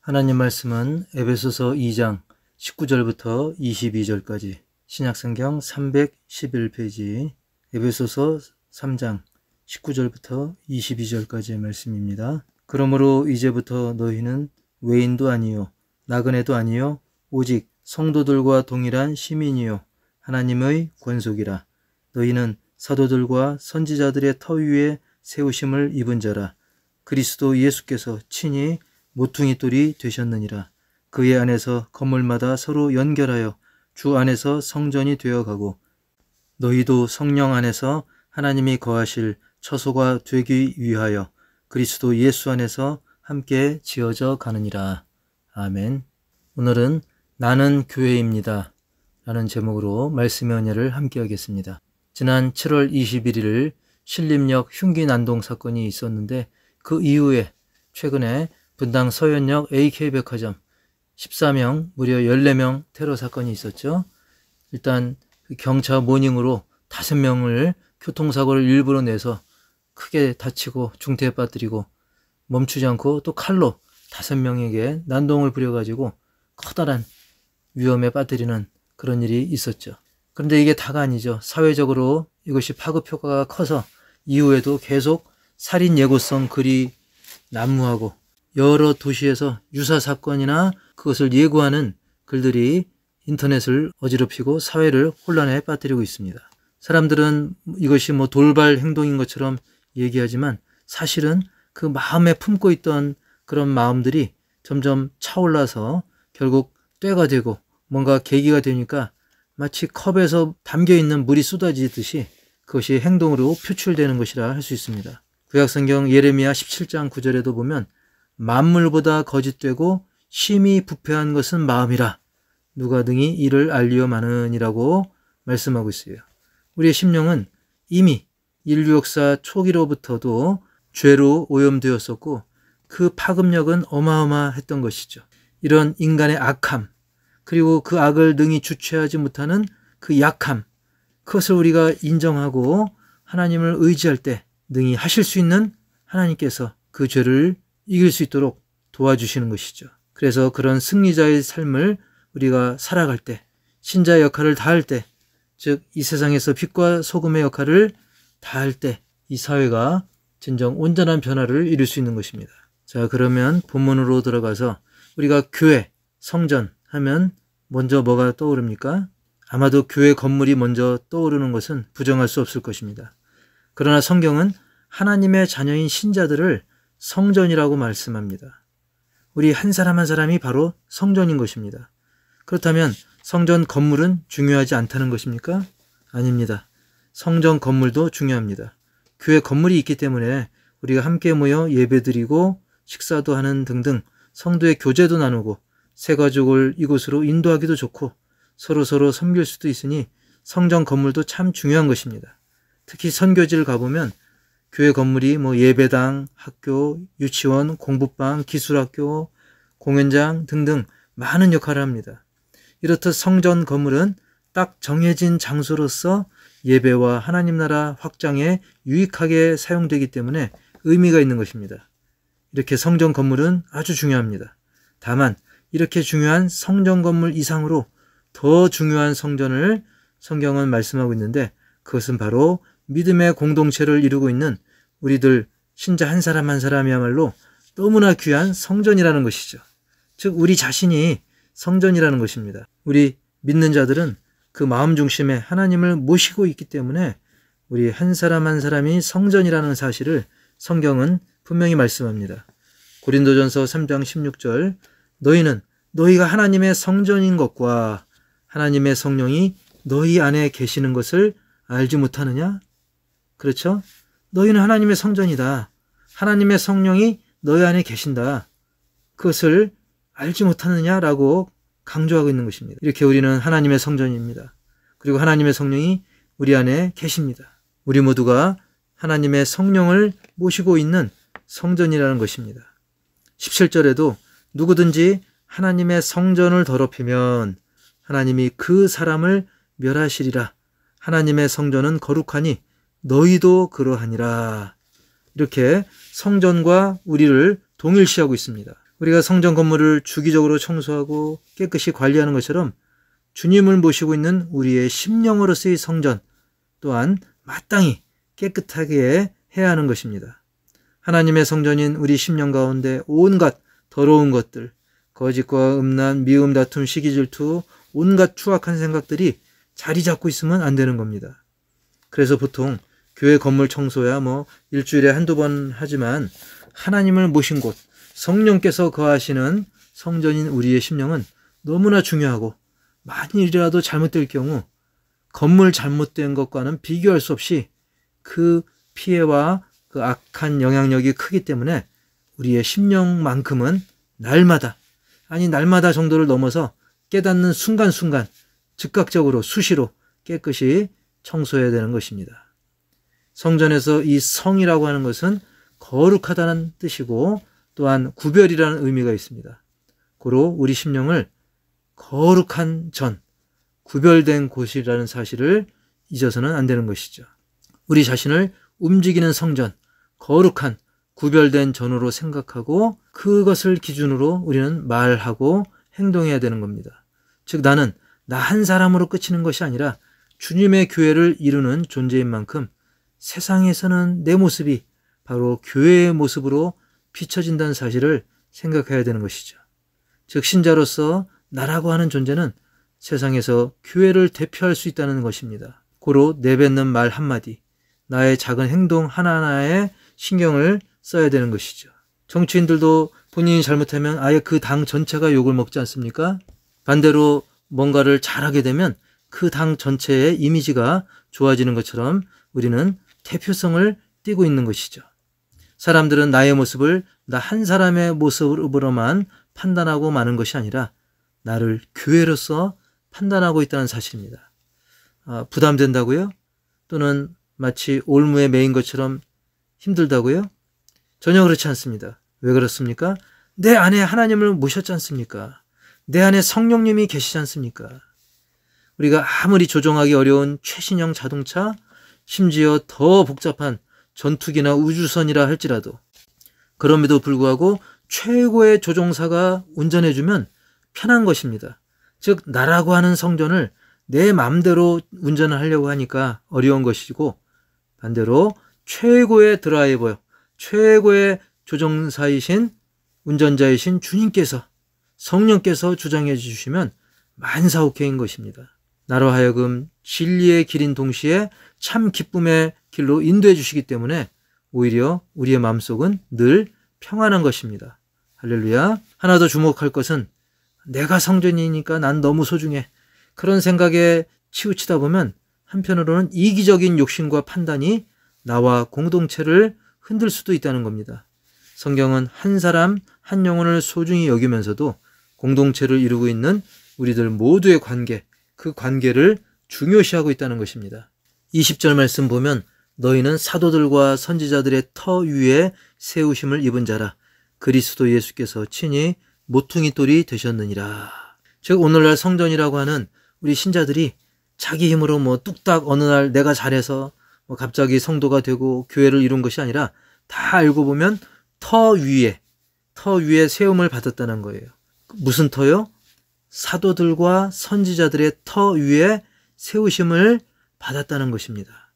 하나님 말씀은 에베소서 2장 19절부터 22절까지 신약성경 311페이지 에베소서 3장 19절부터 22절까지의 말씀입니다. 그러므로 이제부터 너희는 외인도 아니요 나그네도 아니요 오직 성도들과 동일한 시민이요 하나님의 권속이라. 너희는 사도들과 선지자들의 터 위에 세우심을 입은 자라. 그리스도 예수께서 친히 모퉁이 돌이 되셨느니라. 그의 안에서 건물마다 서로 연결하여 주 안에서 성전이 되어가고 너희도 성령 안에서 하나님이 거하실 처소가 되기 위하여 그리스도 예수 안에서 함께 지어져 가느니라. 아멘. 오늘은 나는 교회입니다 라는 제목으로 말씀의 은혜를 함께 하겠습니다. 지난 7월 21일 신림역 흉기 난동 사건이 있었는데 그 이후에 최근에 분당 서현역 AK백화점 14명 무려 14명 테러 사건이 있었죠. 일단 경차 모닝으로 5명을 교통사고를 일부러 내서 크게 다치고 중태에 빠뜨리고 멈추지 않고 또 칼로 5명에게 난동을 부려가지고 커다란 위험에 빠뜨리는 그런 일이 있었죠. 그런데 이게 다가 아니죠. 사회적으로 이것이 파급 효과가 커서 이후에도 계속 살인 예고성 글이 난무하고 여러 도시에서 유사 사건이나 그것을 예고하는 글들이 인터넷을 어지럽히고 사회를 혼란에 빠뜨리고 있습니다. 사람들은 이것이 돌발 행동인 것처럼 얘기하지만 사실은 그 마음에 품고 있던 그런 마음들이 점점 차올라서 결국 떼가 되고 뭔가 계기가 되니까 마치 컵에서 담겨있는 물이 쏟아지듯이 그것이 행동으로 표출되는 것이라 할 수 있습니다. 구약성경 예레미야 17장 9절에도 보면 만물보다 거짓되고 심히 부패한 것은 마음이라 누가 등이 이를 알리오마느니라고 말씀하고 있어요. 우리의 심령은 이미 인류 역사 초기로부터도 죄로 오염되었었고 그 파급력은 어마어마했던 것이죠. 이런 인간의 악함 그리고 그 악을 능히 주체하지 못하는 그 약함 그것을 우리가 인정하고 하나님을 의지할 때 능히 하실 수 있는 하나님께서 그 죄를 이길 수 있도록 도와주시는 것이죠. 그래서 그런 승리자의 삶을 우리가 살아갈 때 신자의 역할을 다할 때 즉 이 세상에서 빛과 소금의 역할을 다할 때 이 사회가 진정 온전한 변화를 이룰 수 있는 것입니다. 자, 그러면 본문으로 들어가서 우리가 교회, 성전 하면 먼저 뭐가 떠오릅니까? 아마도 교회 건물이 먼저 떠오르는 것은 부정할 수 없을 것입니다. 그러나 성경은 하나님의 자녀인 신자들을 성전이라고 말씀합니다. 우리 한 사람 한 사람이 바로 성전인 것입니다. 그렇다면 성전 건물은 중요하지 않다는 것입니까? 아닙니다. 성전 건물도 중요합니다. 교회 건물이 있기 때문에 우리가 함께 모여 예배드리고 식사도 하는 등등 성도의 교제도 나누고 새 가족을 이곳으로 인도하기도 좋고 서로서로 섬길 수도 있으니 성전 건물도 참 중요한 것입니다. 특히 선교지를 가보면 교회 건물이 예배당, 학교, 유치원, 공부방, 기술학교, 공연장 등등 많은 역할을 합니다. 이렇듯 성전 건물은 딱 정해진 장소로서 예배와 하나님 나라 확장에 유익하게 사용되기 때문에 의미가 있는 것입니다. 이렇게 성전 건물은 아주 중요합니다. 다만 이렇게 중요한 성전 건물 이상으로 더 중요한 성전을 성경은 말씀하고 있는데 그것은 바로 믿음의 공동체를 이루고 있는 우리들 신자 한 사람 한 사람이야말로 너무나 귀한 성전이라는 것이죠. 즉 우리 자신이 성전이라는 것입니다. 우리 믿는 자들은 그 마음 중심에 하나님을 모시고 있기 때문에 우리 한 사람 한 사람이 성전이라는 사실을 성경은 분명히 말씀합니다. 고린도전서 3장 16절 너희는 너희가 하나님의 성전인 것과 하나님의 성령이 너희 안에 계시는 것을 알지 못하느냐? 그렇죠? 너희는 하나님의 성전이다. 하나님의 성령이 너희 안에 계신다. 그것을 알지 못하느냐라고 강조하고 있는 것입니다. 이렇게 우리는 하나님의 성전입니다. 그리고 하나님의 성령이 우리 안에 계십니다. 우리 모두가 하나님의 성령을 모시고 있는 성전이라는 것입니다. 17절에도 누구든지 하나님의 성전을 더럽히면 하나님이 그 사람을 멸하시리라. 하나님의 성전은 거룩하니 너희도 그러하니라. 이렇게 성전과 우리를 동일시하고 있습니다. 우리가 성전 건물을 주기적으로 청소하고 깨끗이 관리하는 것처럼 주님을 모시고 있는 우리의 심령으로서의 성전 또한 마땅히 깨끗하게 해야 하는 것입니다. 하나님의 성전인 우리 심령 가운데 온갖 더러운 것들, 거짓과 음란, 미움, 다툼, 시기, 질투, 온갖 추악한 생각들이 자리 잡고 있으면 안 되는 겁니다. 그래서 보통 교회 건물 청소야 일주일에 한두 번 하지만 하나님을 모신 곳, 성령께서 거하시는 성전인 우리의 심령은 너무나 중요하고 만일이라도 잘못될 경우 건물 잘못된 것과는 비교할 수 없이 그 피해와 그 악한 영향력이 크기 때문에 우리의 심령만큼은 날마다 정도를 넘어서 깨닫는 순간순간 즉각적으로 수시로 깨끗이 청소해야 되는 것입니다. 성전에서 이 성이라고 하는 것은 거룩하다는 뜻이고 또한 구별이라는 의미가 있습니다. 고로 우리 심령을 거룩한 전, 구별된 곳이라는 사실을 잊어서는 안 되는 것이죠. 우리 자신을 움직이는 성전, 거룩한 구별된 전으로 생각하고 그것을 기준으로 우리는 말하고 행동해야 되는 겁니다. 즉 나는 나 한 사람으로 그치는 것이 아니라 주님의 교회를 이루는 존재인 만큼 세상에서는 내 모습이 바로 교회의 모습으로 비춰진다는 사실을 생각해야 되는 것이죠. 즉 신자로서 나라고 하는 존재는 세상에서 교회를 대표할 수 있다는 것입니다. 고로 내뱉는 말 한마디, 나의 작은 행동 하나하나에 신경을 써야 되는 것이죠. 정치인들도 본인이 잘못하면 아예 그 당 전체가 욕을 먹지 않습니까? 반대로 뭔가를 잘하게 되면 그 당 전체의 이미지가 좋아지는 것처럼 우리는 대표성을 띠고 있는 것이죠. 사람들은 나의 모습을 나 한 사람의 모습으로만 판단하고 마는 것이 아니라 나를 교회로서 판단하고 있다는 사실입니다. 부담된다고요? 또는 마치 올무에 매인 것처럼 힘들다고요? 전혀 그렇지 않습니다. 왜 그렇습니까? 내 안에 하나님을 모셨지 않습니까? 내 안에 성령님이 계시지 않습니까? 우리가 아무리 조종하기 어려운 최신형 자동차, 심지어 더 복잡한 전투기나 우주선이라 할지라도 그럼에도 불구하고 최고의 조종사가 운전해주면 편한 것입니다. 즉 나라고 하는 성전을 내 마음대로 운전을 하려고 하니까 어려운 것이고 반대로 최고의 드라이버, 최고의 조종사이신 운전자이신 주님께서 성령께서 주장해 주시면 만사오케인 것입니다. 나로 하여금 진리의 길인 동시에 참 기쁨의 길로 인도해 주시기 때문에 오히려 우리의 마음속은 늘 평안한 것입니다. 할렐루야. 하나 더 주목할 것은 내가 성전이니까 난 너무 소중해. 그런 생각에 치우치다 보면 한편으로는 이기적인 욕심과 판단이 나와 공동체를 흔들 수도 있다는 겁니다. 성경은 한 사람 한 영혼을 소중히 여기면서도 공동체를 이루고 있는 우리들 모두의 관계, 그 관계를 중요시하고 있다는 것입니다. 20절 말씀 보면 너희는 사도들과 선지자들의 터 위에 세우심을 입은 자라 그리스도 예수께서 친히 모퉁이 돌이 되셨느니라. 즉 오늘날 성전이라고 하는 우리 신자들이 자기 힘으로 뚝딱 어느 날 내가 잘해서 갑자기 성도가 되고 교회를 이룬 것이 아니라 다 알고 보면 터 위에 세움을 받았다는 거예요. 무슨 터요? 사도들과 선지자들의 터 위에 세우심을 받았다는 것입니다.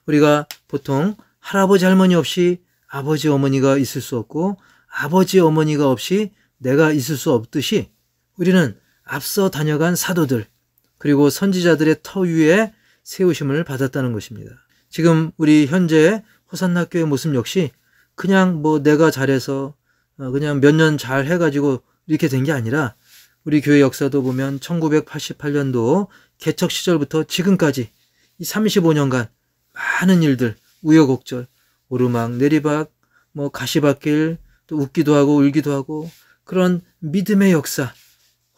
우리가 보통 할아버지 할머니 없이 아버지 어머니가 있을 수 없고 아버지 어머니가 없이 내가 있을 수 없듯이 우리는 앞서 다녀간 사도들 그리고 선지자들의 터 위에 세우심을 받았다는 것입니다. 지금 우리 현재 호산나교의 모습 역시 그냥 내가 잘해서 그냥 몇 년 잘 해가지고 이렇게 된 게 아니라 우리 교회 역사도 보면 1988년도 개척 시절부터 지금까지 이 35년간 많은 일들, 우여곡절, 오르막, 내리막, 가시밭길, 또 웃기도 하고 울기도 하고 그런 믿음의 역사,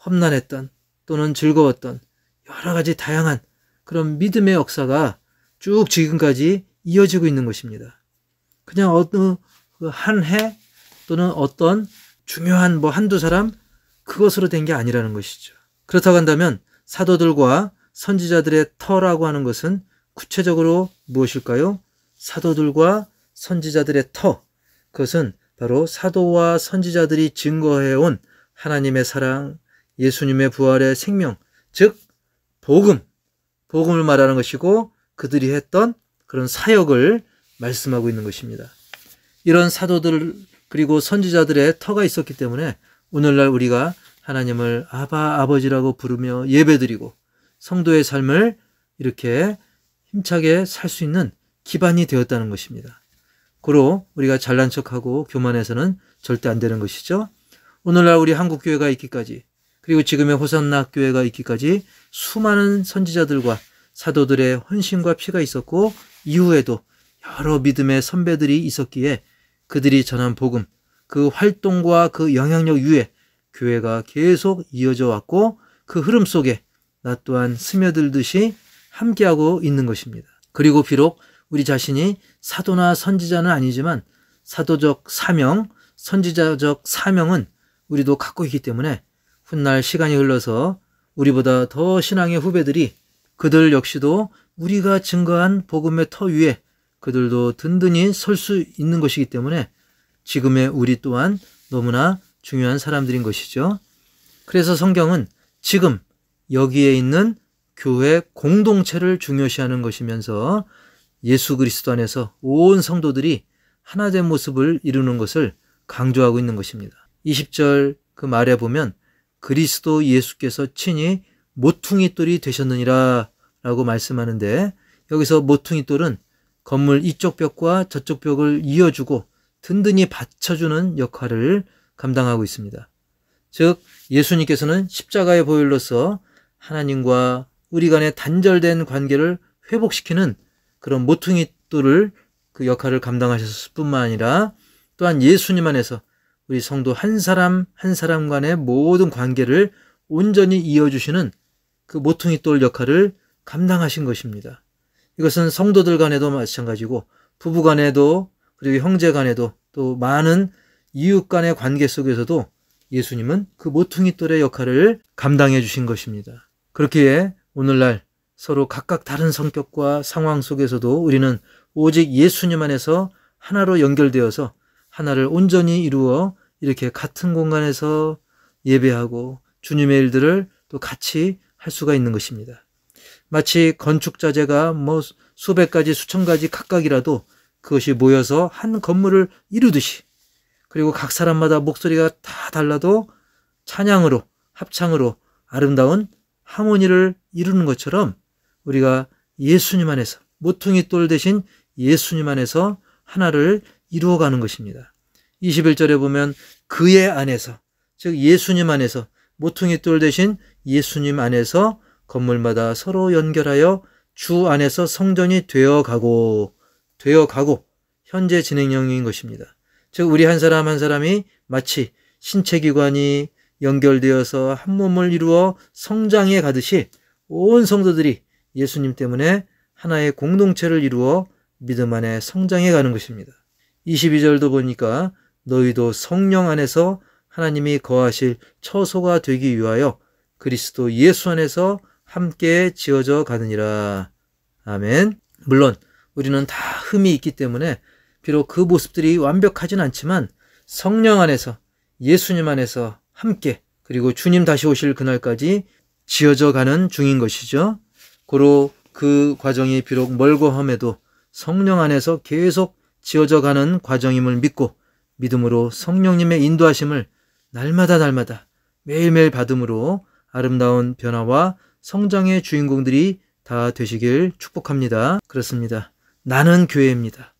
험난했던 또는 즐거웠던 여러 가지 다양한 그런 믿음의 역사가 쭉 지금까지 이어지고 있는 것입니다. 그냥 어느 한 해 또는 어떤 중요한 한두 사람 그것으로 된 게 아니라는 것이죠. 그렇다고 한다면 사도들과 선지자들의 터라고 하는 것은 구체적으로 무엇일까요? 사도들과 선지자들의 터, 그것은 바로 사도와 선지자들이 증거해온 하나님의 사랑, 예수님의 부활의 생명, 즉 복음을 말하는 것이고 그들이 했던 그런 사역을 말씀하고 있는 것입니다. 이런 사도들 그리고 선지자들의 터가 있었기 때문에 오늘날 우리가 하나님을 아바, 아버지라고 부르며 예배드리고 성도의 삶을 이렇게 힘차게 살 수 있는 기반이 되었다는 것입니다. 고로 우리가 잘난 척하고 교만해서는 절대 안 되는 것이죠. 오늘날 우리 한국교회가 있기까지 그리고 지금의 호산나 교회가 있기까지 수많은 선지자들과 사도들의 헌신과 피가 있었고 이후에도 여러 믿음의 선배들이 있었기에 그들이 전한 복음, 그 활동과 그 영향력 위에 교회가 계속 이어져 왔고 그 흐름 속에 나 또한 스며들듯이 함께하고 있는 것입니다. 그리고 비록 우리 자신이 사도나 선지자는 아니지만 사도적 사명, 선지자적 사명은 우리도 갖고 있기 때문에 훗날 시간이 흘러서 우리보다 더 신앙의 후배들이 그들 역시도 우리가 증거한 복음의 터 위에 그들도 든든히 설 수 있는 것이기 때문에 지금의 우리 또한 너무나 중요한 사람들인 것이죠. 그래서 성경은 지금 여기에 있는 교회 공동체를 중요시하는 것이면서 예수 그리스도 안에서 온 성도들이 하나된 모습을 이루는 것을 강조하고 있는 것입니다. 20절 그 말에 보면 그리스도 예수께서 친히 모퉁이돌이 되셨느니라 라고 말씀하는데 여기서 모퉁이돌은 건물 이쪽 벽과 저쪽 벽을 이어주고 든든히 받쳐주는 역할을 감당하고 있습니다. 즉 예수님께서는 십자가의 보혈로서 하나님과 우리 간의 단절된 관계를 회복시키는 그런 모퉁이돌을 그 역할을 감당하셨을 뿐만 아니라 또한 예수님 안에서 우리 성도 한 사람 한 사람 간의 모든 관계를 온전히 이어주시는 그 모퉁이돌 역할을 감당하신 것입니다. 이것은 성도들 간에도 마찬가지고 부부 간에도 그리고 형제 간에도 또 많은 이웃 간의 관계 속에서도 예수님은 그 모퉁이돌의 역할을 감당해 주신 것입니다. 그렇기에 오늘날 서로 각각 다른 성격과 상황 속에서도 우리는 오직 예수님 안에서 하나로 연결되어서 하나를 온전히 이루어 이렇게 같은 공간에서 예배하고 주님의 일들을 또 같이 할 수가 있는 것입니다. 마치 건축자재가 수백 가지 수천 가지 각각이라도 그것이 모여서 한 건물을 이루듯이 그리고 각 사람마다 목소리가 다 달라도 찬양으로 합창으로 아름다운 하모니를 이루는 것처럼 우리가 예수님 안에서 모퉁이돌 대신 예수님 안에서 하나를 이루어가는 것입니다. 21절에 보면 그의 안에서 즉 예수님 안에서 모퉁이돌 대신 예수님 안에서 건물마다 서로 연결하여 주 안에서 성전이 되어가고 현재 진행형인 것입니다. 즉 우리 한 사람 한 사람이 마치 신체기관이 연결되어서 한 몸을 이루어 성장해 가듯이 온 성도들이 예수님 때문에 하나의 공동체를 이루어 믿음 안에 성장해 가는 것입니다. 22절도 보니까 너희도 성령 안에서 하나님이 거하실 처소가 되기 위하여 그리스도 예수 안에서 함께 지어져 가느니라. 아멘. 물론 우리는 다 흠이 있기 때문에 비록 그 모습들이 완벽하진 않지만 성령 안에서 예수님 안에서 함께 그리고 주님 다시 오실 그날까지 지어져 가는 중인 것이죠. 고로 그 과정이 비록 멀고 험해도 성령 안에서 계속 지어져 가는 과정임을 믿고 믿음으로 성령님의 인도하심을 날마다 매일매일 받음으로 아름다운 변화와 성장의 주인공들이 다 되시길 축복합니다. 그렇습니다. 나는 교회입니다.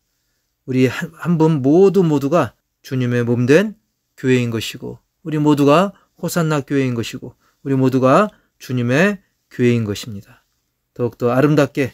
우리 한 분 모두가 주님의 몸된 교회인 것이고 우리 모두가 호산나 교회인 것이고 우리 모두가 주님의 교회인 것입니다. 더욱더 아름답게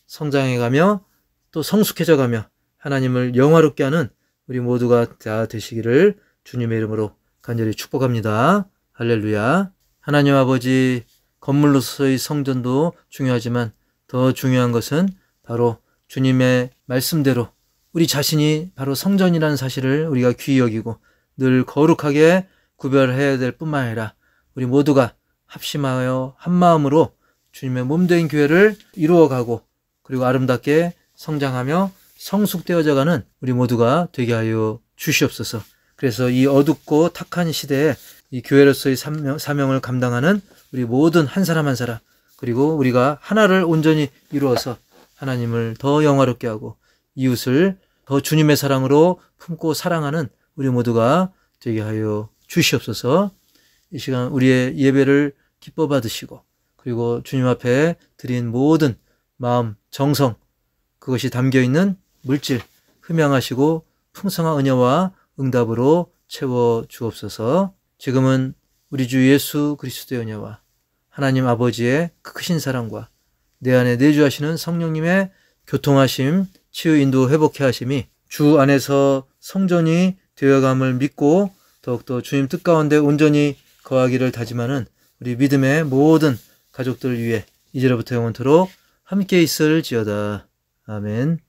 성장해가며 또 성숙해져가며 하나님을 영화롭게 하는 우리 모두가 다 되시기를 주님의 이름으로 간절히 축복합니다. 할렐루야. 하나님 아버지, 건물로서의 성전도 중요하지만 더 중요한 것은 바로 주님의 말씀대로 우리 자신이 바로 성전이라는 사실을 우리가 귀히 여기고 늘 거룩하게 구별해야 될 뿐만 아니라 우리 모두가 합심하여 한마음으로 주님의 몸된 교회를 이루어가고 그리고 아름답게 성장하며 성숙되어져가는 우리 모두가 되게 하여 주시옵소서. 그래서 이 어둡고 탁한 시대에 이 교회로서의 사명을 감당하는 우리 모든 한 사람 한 사람, 그리고 우리가 하나를 온전히 이루어서 하나님을 더 영화롭게 하고 이웃을 더 주님의 사랑으로 품고 사랑하는 우리 모두가 되게 하여 주시옵소서. 이 시간 우리의 예배를 기뻐 받으시고, 그리고 주님 앞에 드린 모든 마음, 정성, 그것이 담겨있는 물질 흠양하시고 풍성한 은혜와 응답으로 채워 주옵소서. 지금은 우리 주 예수 그리스도의 은혜와 하나님 아버지의 크신 사랑과 내 안에 내주하시는 성령님의 교통하심, 치유, 인도, 회복해 하심이 주 안에서 성전이 되어감을 믿고 더욱더 주님 뜻 가운데 온전히 거하기를 다짐하는 우리 믿음의 모든 가족들 위해 이제로부터 영원토록 함께 있을지어다. 아멘.